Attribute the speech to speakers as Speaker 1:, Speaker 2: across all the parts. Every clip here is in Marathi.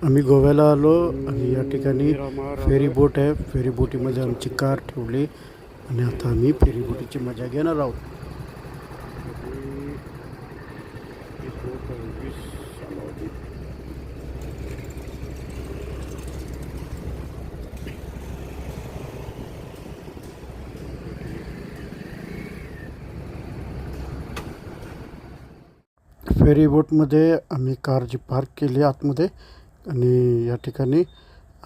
Speaker 1: आम्ही गोव्याला आलो आणि या ठिकाणी फेरी बोट आहे. फेरी बोटीमध्ये आमची कार ठेवली आणि आता आम्ही फेरी बोटीची मजा घेणार आहोत. फेरी बोटमध्ये आम्ही कार जी पार्क केली आतमध्ये आणि या ठिकाणी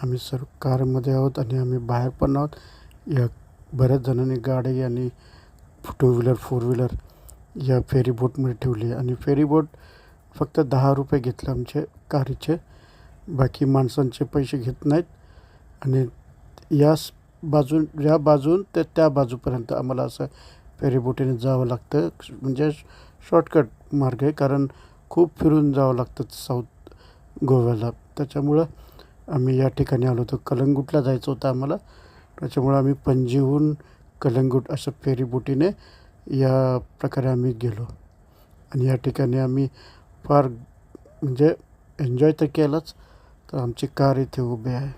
Speaker 1: आम्ही सर्व कारमध्ये आहोत आणि आम्ही बाहेर पण आहोत. या बऱ्याच जणांनी गाडी आणि टू व्हीलर फोर व्हीलर या फेरी बोटमध्ये ठेवली आणि फेरी बोट फक्त 10 रुपये घेतले आमचे कारीचे. बाकी माणसांचे पैसे घेत नाहीत आणि या बाजून ते त्या बाजूपर्यंत आम्हाला असं फेरी बोटीने जावं लागतं. म्हणजे शॉर्टकट मार्ग आहे, कारण खूप फिरून जावं लागतं साऊथ गोव्याला. त्याच्यामुळं आम्ही या ठिकाणी आलो होतो. कलंगूटला जायचं होतं आम्हाला, त्याच्यामुळं आम्ही पणजीहून कलंगूट अशा फेरी बोटीने या प्रकारे आम्ही गेलो आणि या ठिकाणी आम्ही फार म्हणजे एन्जॉय तर केलंच, तर आमची कार इथे उभी आहे.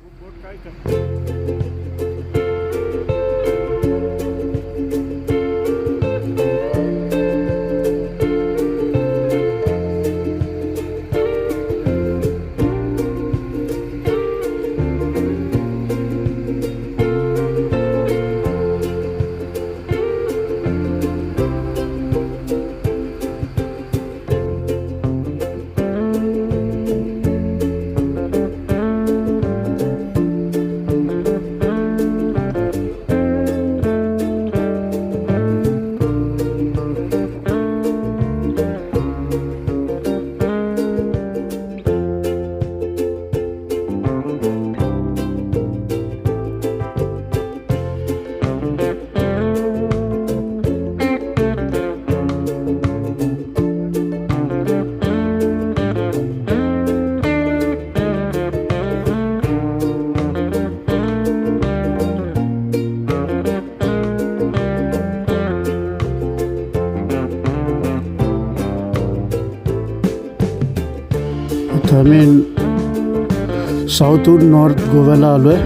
Speaker 1: आता आम्ही साऊथहून नॉर्थ गोव्याला आलो आहे,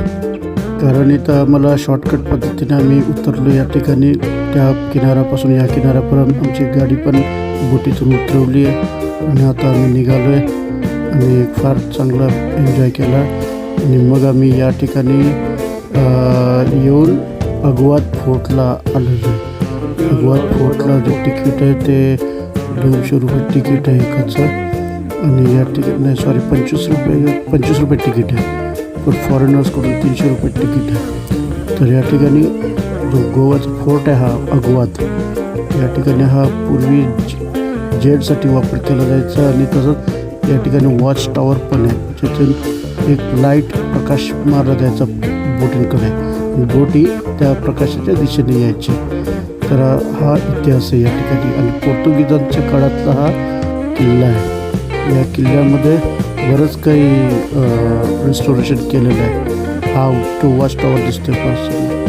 Speaker 1: कारण इथं आम्हाला शॉर्टकट पद्धतीने आम्ही उतरलो. या ठिकाणी त्या किनाऱ्यापासून या किनाऱ्यापर्यंत आमची गाडी पण बोटीतून उतरवली आहे आणि आता आम्ही निघालो आहे आणि फार चांगला एन्जॉय केला. आणि मग आम्ही या ठिकाणी येऊन अगवाद फोर्टला आलेलो आहे. अगवाद फोर्टला जे तिकीट आहे ते 200 रुपये तिकीट आहे एकाचं आणि या तिकीट नाही 25 रुपये तिकीट आहे, पण फॉरेनर्सकडून 300 रुपये तिकीट आहे. तर या ठिकाणी जो गोवाचा फोर्ट आहे हा अगवाद, या ठिकाणी हा पूर्वी जेटसाठी वापर केला जायचा आणि तसंच या ठिकाणी वॉच टॉवर पण आहे, जिथून एक लाईट प्रकाश मारला जायचा बोटींकडे आणि बोटी त्या प्रकाशाच्या दिशेने यायची. तर हा इतिहास आहे या ठिकाणी आणि पोर्तुगीजांच्या काळातला हा किल्ला आहे. या किल्ल्यामध्ये बरंच काही रिस्टोरेशन केलेलं आहे. हा तो वॉच टॉवर दिसतोय पासून.